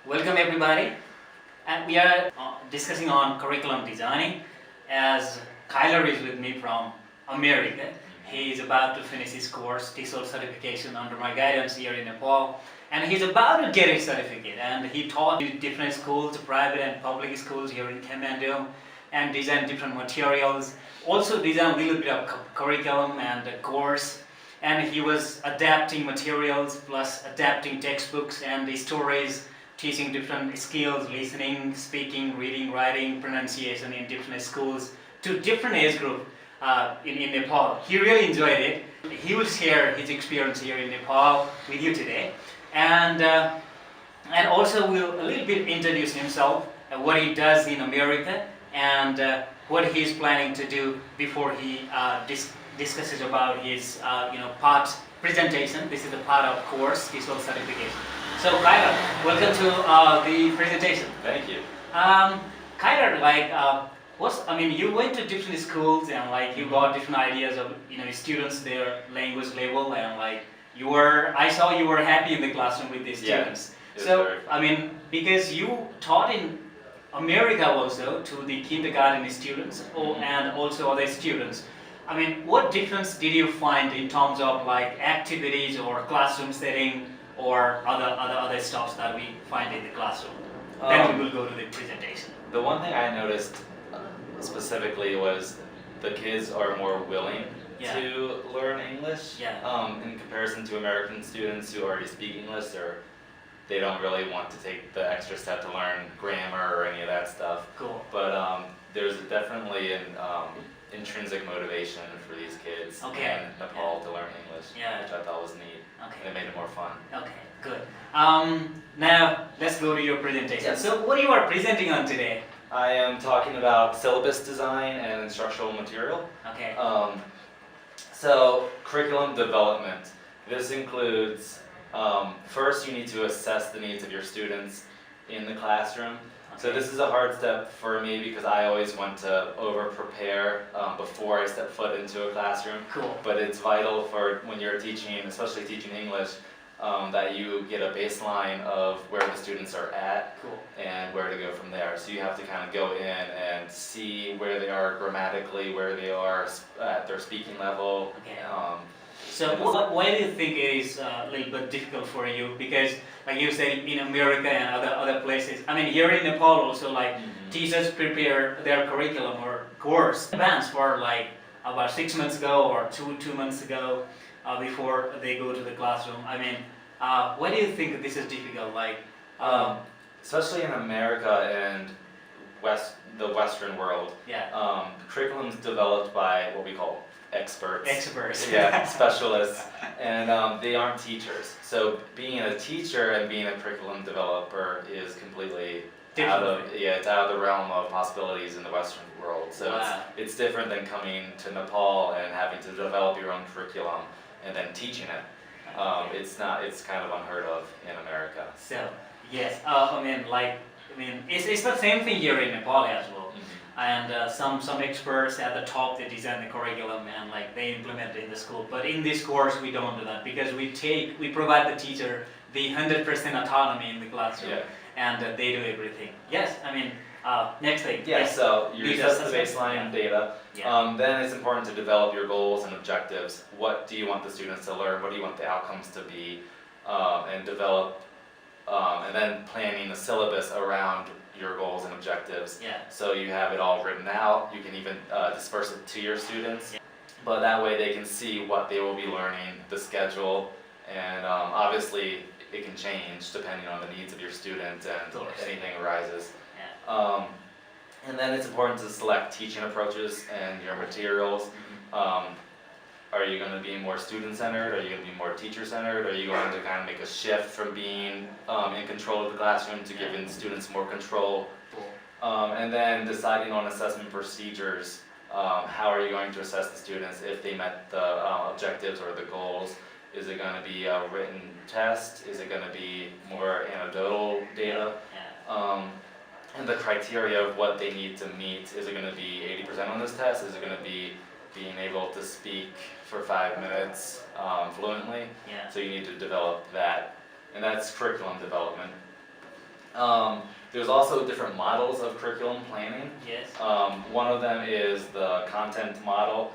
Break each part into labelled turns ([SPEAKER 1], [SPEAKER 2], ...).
[SPEAKER 1] Welcome everybody, and we are discussing on curriculum designing as Kyler is with me from America. He is about to finish his course, TESOL certification under my guidance here in Nepal, and he's about to get his certificate, and he taught in different schools, private and public schools here in Kathmandu, and designed different materials, also designed a little bit of curriculum and a course, and he was adapting materials plus adapting textbooks and the stories, teaching different skills, listening, speaking, reading, writing, pronunciation in different schools to different age group in Nepal. He really enjoyed it. He will share his experience here in Nepal with you today, and also will a little bit introduce himself, what he does in America, and what he's planning to do before he discusses about his part presentation. This is a part of course, TESOL certification. So Kyler, welcome to the presentation.
[SPEAKER 2] Thank you.
[SPEAKER 1] Kyler, you went to different schools and you got different ideas of students, their language level, and I saw you were happy in the classroom with the students.
[SPEAKER 2] Yeah,
[SPEAKER 1] so because you taught in America also to the kindergarten students and also other students. What difference did you find in terms of activities or classroom setting or other stuff that we find in the classroom? Then we will go to the presentation.
[SPEAKER 2] The one thing I noticed specifically was the kids are more willing to learn English in comparison to American students who already speak English, or they don't really want to take the extra step to learn grammar or any of that stuff.
[SPEAKER 1] Cool.
[SPEAKER 2] But there's definitely an intrinsic motivation for these kids in Nepal to learn English, which I thought was neat. And it made it more fun.
[SPEAKER 1] Okay, good. Now let's go to your presentation.
[SPEAKER 2] Yes.
[SPEAKER 1] So what you are presenting on today?
[SPEAKER 2] I am talking about syllabus design and instructional material.
[SPEAKER 1] Okay.
[SPEAKER 2] So curriculum development. This includes, first you need to assess the needs of your students in the classroom. So this is a hard step for me because I always want to over-prepare before I step foot into a classroom.
[SPEAKER 1] Cool.
[SPEAKER 2] But it's vital for when you're teaching, especially teaching English, that you get a baseline of where the students are at and where to go from there. So you have to kind of go in and see where they are grammatically, where they are at their speaking level.
[SPEAKER 1] Okay. So why do you think it is a little bit difficult for you? Because like you said, in America and other places, here in Nepal also, teachers prepare their curriculum or course in advance for about 6 months ago or two months ago before they go to the classroom. Why do you think this is difficult?
[SPEAKER 2] Especially in America and the Western world, curriculum's developed by what we call experts. Specialists, and they aren't teachers. So being a teacher and being a curriculum developer is completely out of the realm of possibilities in the Western world. So it's different than coming to Nepal and having to develop your own curriculum and then teaching it. It's kind of unheard of in America.
[SPEAKER 1] So yes, it's the same thing here in Nepal as well. And some experts at the top, they design the curriculum and they implement it in the school. But in this course, we don't do that because we provide the teacher the 100% autonomy in the classroom, and they do everything. Yes, next thing.
[SPEAKER 2] So you assess the baseline data. Then it's important to develop your goals and objectives. What do you want the students to learn? What do you want the outcomes to be? And develop, and then planning the syllabus around your goals and objectives. So you have it all written out. You can even disperse it to your students. But that way they can see what they will be learning, the schedule, and obviously it can change depending on the needs of your student and anything arises. And then it's important to select teaching approaches and your materials. Are you going to be more student-centered? Are you going to be more teacher-centered? Are you going to kind of make a shift from being in control of the classroom to giving students more control? And then deciding on assessment procedures. How are you going to assess the students if they met the objectives or the goals? Is it going to be a written test? Is it going to be more anecdotal data? And the criteria of what they need to meet. Is it going to be 80% on this test? Is it going to be being able to speak for 5 minutes fluently? So you need to develop that, and that's curriculum development. There's also different models of curriculum planning.
[SPEAKER 1] Yes.
[SPEAKER 2] One of them is the content model.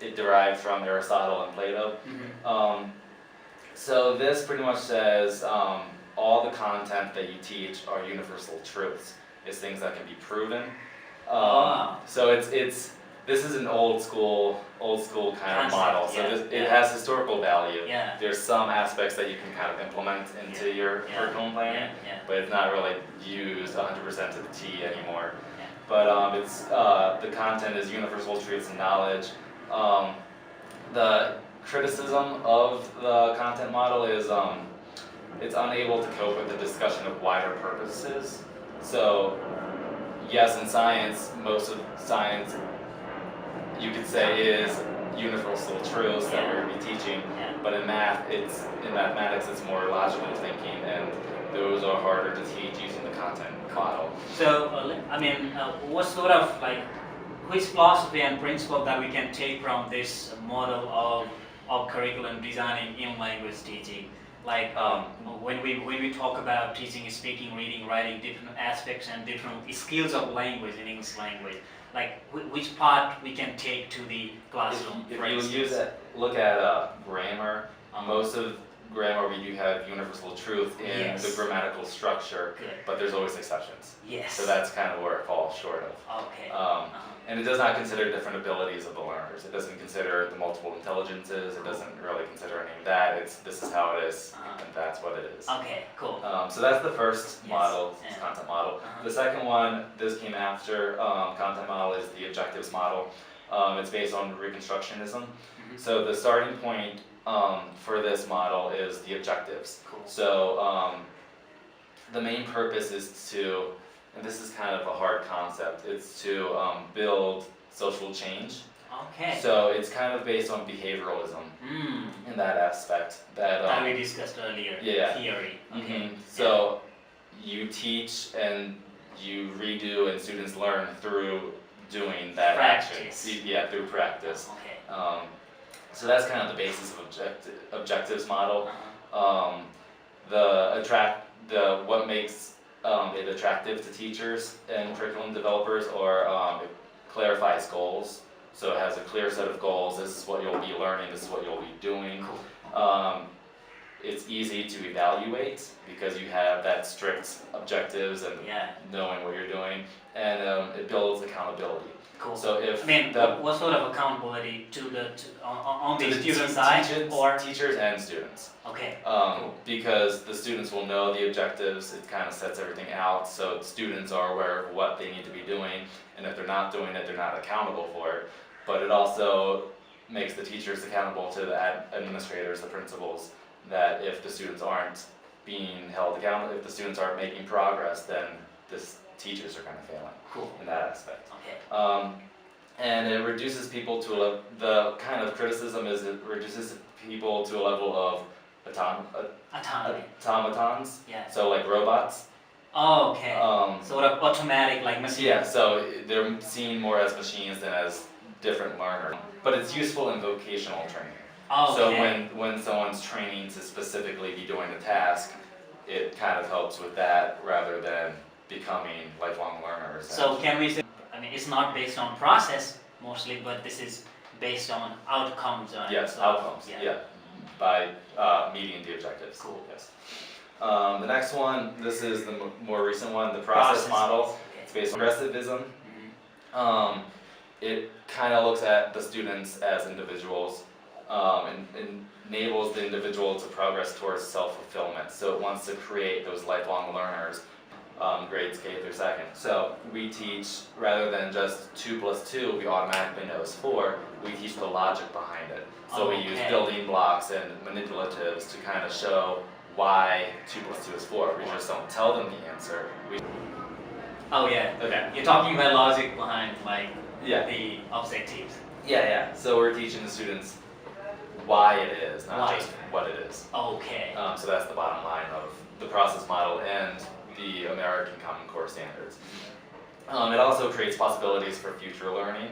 [SPEAKER 2] It derived from Aristotle and Plato. So this pretty much says all the content that you teach are universal truths. It's things that can be proven. So this is an old school kind of model. So it has historical value.
[SPEAKER 1] Yeah.
[SPEAKER 2] There's some aspects that you can kind of implement into your curriculum planning, but it's not really used 100% to the T anymore. But it's the content is universal truths and knowledge. The criticism of the content model is it's unable to cope with the discussion of wider purposes. So yes, in science, most of science you could say is universal truths that we're going to be teaching, but in mathematics it's more logical thinking, and those are harder to teach using the content model.
[SPEAKER 1] So what sort of which philosophy and principle that we can take from this model of curriculum designing in language teaching? When we talk about teaching, speaking, reading, writing, different aspects and different skills of language in English language, which part we can take to the classroom?
[SPEAKER 2] If you look at grammar, most of grammar we do have universal truth in the grammatical structure, but there's always exceptions.
[SPEAKER 1] Yes.
[SPEAKER 2] So that's kind of where it falls short of.
[SPEAKER 1] Okay.
[SPEAKER 2] And it does not consider different abilities of the learners. It doesn't consider the multiple intelligences. It doesn't really consider any of that. This is how it is, and that's what it is.
[SPEAKER 1] Okay, cool.
[SPEAKER 2] So that's the first model, content model. The second one, this came after content model, is the objectives model. It's based on Reconstructionism. So the starting point for this model is the objectives.
[SPEAKER 1] Cool.
[SPEAKER 2] So the main purpose is to, and this is kind of a hard concept, it's to build social change.
[SPEAKER 1] Okay.
[SPEAKER 2] So it's kind of based on behavioralism in that aspect. That
[SPEAKER 1] we discussed earlier, theory. Okay.
[SPEAKER 2] So you teach and you redo and students learn through doing that
[SPEAKER 1] Practice.
[SPEAKER 2] action. Through practice.
[SPEAKER 1] Okay.
[SPEAKER 2] So that's kind of the basis of objectives model. What makes it attractive to teachers and curriculum developers, or it clarifies goals. So it has a clear set of goals. This is what you'll be learning. This is what you'll be doing. It's easy to evaluate because you have that strict objectives and knowing what you're doing, and it builds accountability.
[SPEAKER 1] Cool.
[SPEAKER 2] So if
[SPEAKER 1] what sort of accountability on the student side, or
[SPEAKER 2] teachers and students?
[SPEAKER 1] Okay.
[SPEAKER 2] Because the students will know the objectives. It kind of sets everything out, so students are aware of what they need to be doing, and if they're not doing it, they're not accountable for it. But it also makes the teachers accountable to the administrators, the principals, that if the students aren't being held accountable, if the students aren't making progress, then the teachers are kind of failing in that aspect.
[SPEAKER 1] Okay.
[SPEAKER 2] And it reduces people to the kind of criticism is it reduces people to a level of automatons.
[SPEAKER 1] Yeah.
[SPEAKER 2] So like robots.
[SPEAKER 1] Oh, okay. Sort of automatic, like machines.
[SPEAKER 2] Yeah. So they're seen more as machines than as different learners. But it's useful in vocational training.
[SPEAKER 1] Oh, okay.
[SPEAKER 2] So when someone's training to specifically be doing a task, it kind of helps with that rather than becoming lifelong learners.
[SPEAKER 1] So can we say, it's not based on process mostly, but this is based on outcomes.
[SPEAKER 2] Yes, outcomes. Yeah. By meeting the objectives.
[SPEAKER 1] Cool.
[SPEAKER 2] Yes. The next one, this is the more recent one, the process model.
[SPEAKER 1] Okay.
[SPEAKER 2] It's based on progressivism. It kind of looks at the students as individuals and enables the individual to progress towards self-fulfillment. So it wants to create those lifelong learners, grades K through 2nd. So we teach, rather than just 2 plus 2, we automatically know is 4, we teach the logic behind it. So we use building blocks and manipulatives to kind of show why 2 plus 2 is 4. We just don't tell them the answer. Okay.
[SPEAKER 1] You're talking about logic behind the objectives.
[SPEAKER 2] So we're teaching the students why it is, not just what it is.
[SPEAKER 1] Okay.
[SPEAKER 2] So that's the bottom line of the process model and the American Common Core standards. It also creates possibilities for future learning.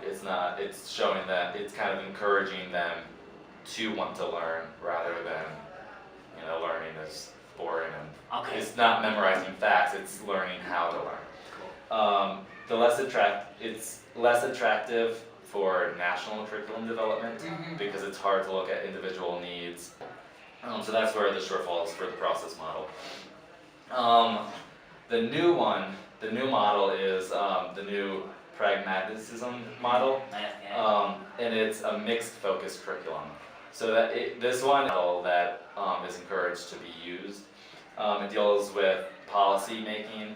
[SPEAKER 2] It's showing that it's kind of encouraging them to want to learn rather than learning as boring and
[SPEAKER 1] Okay.
[SPEAKER 2] it's not memorizing facts, it's learning how to learn.
[SPEAKER 1] Cool.
[SPEAKER 2] It's less attractive for national curriculum development because it's hard to look at individual needs. So that's where the shortfall is for the process model. The new model is the new pragmatism model, and it's a mixed focus curriculum. So this one that is encouraged to be used. It deals with policy making,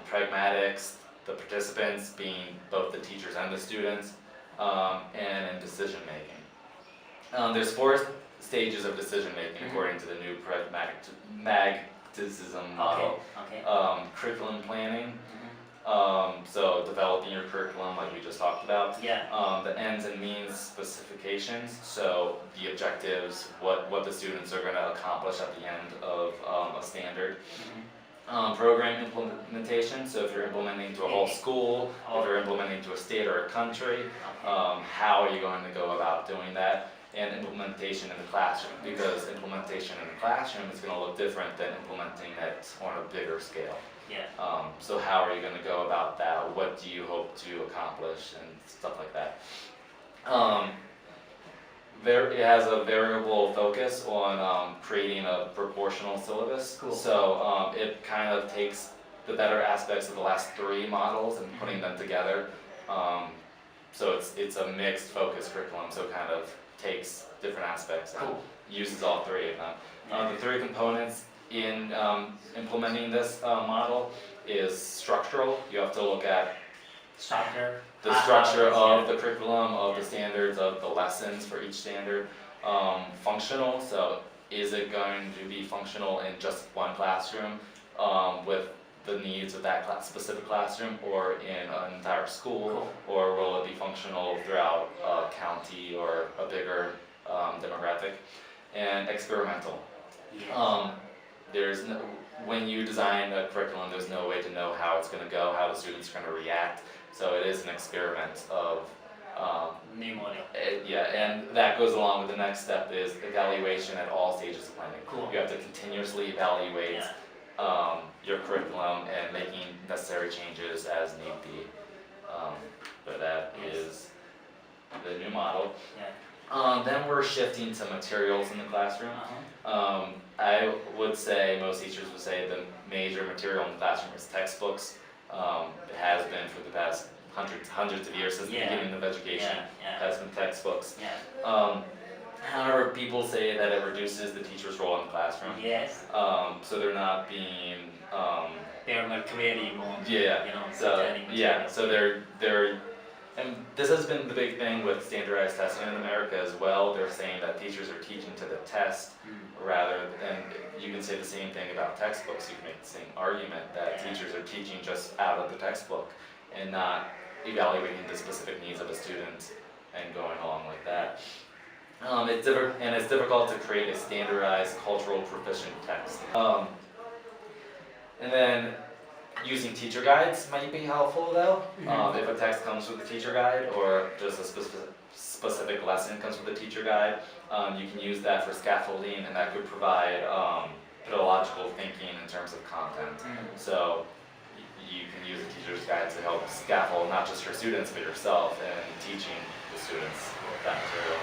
[SPEAKER 2] pragmatics, the participants being both the teachers and the students, and in decision making. There's 4 stages of decision making according to the new pragmatism model.
[SPEAKER 1] Okay.
[SPEAKER 2] Curriculum planning, so developing your curriculum like we just talked about.
[SPEAKER 1] Yeah.
[SPEAKER 2] The ends and means specifications, so the objectives, what the students are going to accomplish at the end of a standard. Program implementation, so if you're implementing to a whole school, if you're implementing to a state or a country, how are you going to go about doing that? And implementation in the classroom, because implementation in the classroom is going to look different than implementing it on a bigger scale.
[SPEAKER 1] Yeah.
[SPEAKER 2] So how are you going to go about that? What do you hope to accomplish and stuff like that? It has a variable focus on creating a proportional syllabus.
[SPEAKER 1] Cool.
[SPEAKER 2] So it kind of takes the better aspects of the last 3 models and putting them together. So it's a mixed focus curriculum, so it kind of takes different aspects and uses all 3 of them. The 3 components in implementing this model is structural. You have to look at the structure of the curriculum, of the standards, of the lessons for each standard. Functional, so is it going to be functional in just one classroom with the needs of that specific classroom, or in an entire school, or will it be functional throughout a county or a bigger demographic? And experimental.
[SPEAKER 1] Yes.
[SPEAKER 2] When you design a curriculum, there's no way to know how it's going to go, how the students are going to react. So it is an experiment of
[SPEAKER 1] new model.
[SPEAKER 2] And that goes along with the next step is evaluation at all stages of planning.
[SPEAKER 1] Cool.
[SPEAKER 2] You have to continuously evaluate your curriculum and making necessary changes as need be. But that is the new model. Then we're shifting to materials in the classroom. I would say, most teachers would say the major material in the classroom is textbooks. It has been for the past hundreds of years since the beginning of education. Has been textbooks. However, people say that it reduces the teacher's role in the classroom.
[SPEAKER 1] Yes.
[SPEAKER 2] So they're not being.
[SPEAKER 1] They're not creating more.
[SPEAKER 2] So they're. And this has been the big thing with standardized testing in America as well. They're saying that teachers are teaching to the test rather than, you can say the same thing about textbooks. You can make the same argument that teachers are teaching just out of the textbook and not evaluating the specific needs of a student and going along like that. It's difficult to create a standardized cultural proficient text. And then using teacher guides might be helpful though. If a text comes with a teacher guide, or just a specific lesson comes with a teacher guide, you can use that for scaffolding, and that could provide pedagogical thinking in terms of content. So you can use a teacher's guide to help scaffold not just your students but yourself in teaching the students that material.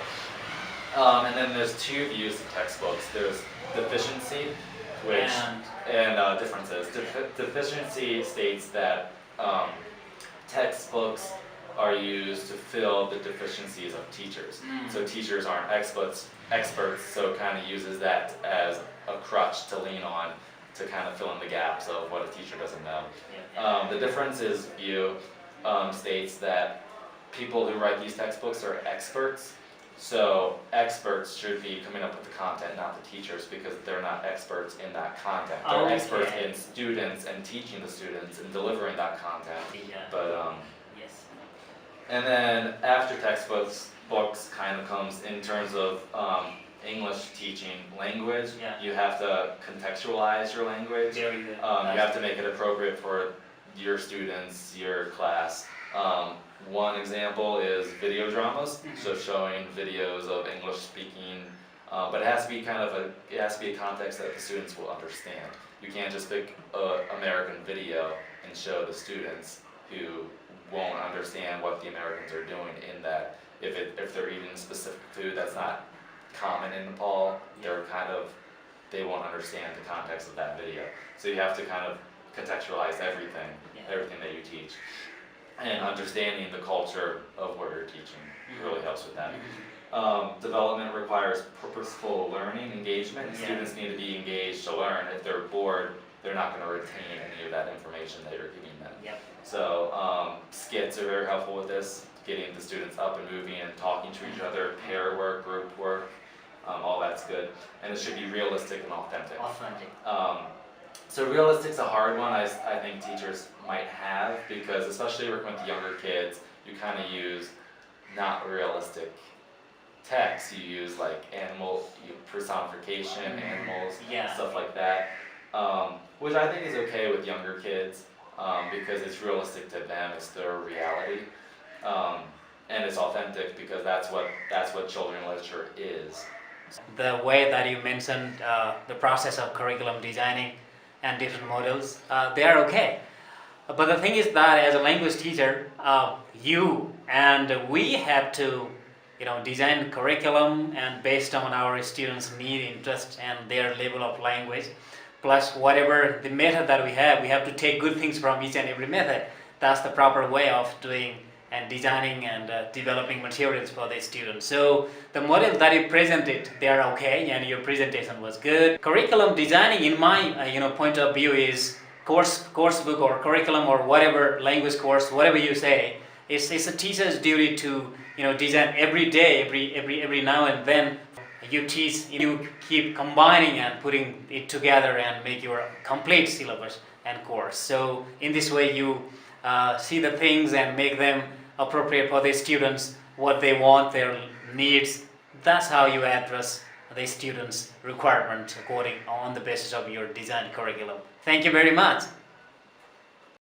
[SPEAKER 2] And then there's 2 views of textbooks. There's deficiency, and differences. Deficiency states that textbooks are used to fill the deficiencies of teachers. So teachers aren't experts, so it kind of uses that as a crutch to lean on to kind of fill in the gaps of what a teacher doesn't know. The differences view states that people who write these textbooks are experts. So experts should be coming up with the content, not the teachers, because they're not experts in that content. They're experts in students and teaching the students and delivering that content. But and then after textbooks, books kind of comes in terms of English teaching language. You have to contextualize your language. You have to make it appropriate for your students, your class. One example is video dramas, so showing videos of English speaking But it has to be a context that the students will understand. You can't just pick an American video and show the students who won't understand what the Americans are doing in that. If they're eating specific food that's not common in Nepal, they won't understand the context of that video. So you have to kind of contextualize everything that you teach. And understanding the culture of what you're teaching really helps with that. Development requires purposeful learning, engagement. Students need to be engaged to learn. If they're bored, they're not going to retain any of that information that you're giving them. So skits are very helpful with this, getting the students up and moving and talking to each other, pair work, group work, all that's good. And it should be realistic and authentic. So realistic's a hard one I think teachers might have, because especially working with younger kids, you kind of use not realistic text. You use like personification, animals, stuff like that, which I think is okay with younger kids, because it's realistic to them, it's their reality, and it's authentic because that's what children's literature is.
[SPEAKER 1] The way that you mentioned the process of curriculum designing and different models, they are okay. But the thing is that as a language teacher, you and we have to design curriculum and based on our students' need, interest, and their level of language, plus whatever the method that we have to take good things from each and every method. That's the proper way of doing and designing and developing materials for the students. So the model that you presented, they are okay, and your presentation was good. Curriculum designing, in my point of view, is course book or curriculum or whatever language course, whatever you say. It's a teacher's duty to design every day, every now and then. You teach, you keep combining and putting it together and make your complete syllabus and course. So in this way you see the things and make them appropriate for the students, what they want, their needs. That's how you address the students' requirements according on the basis of your design curriculum. Thank you very much.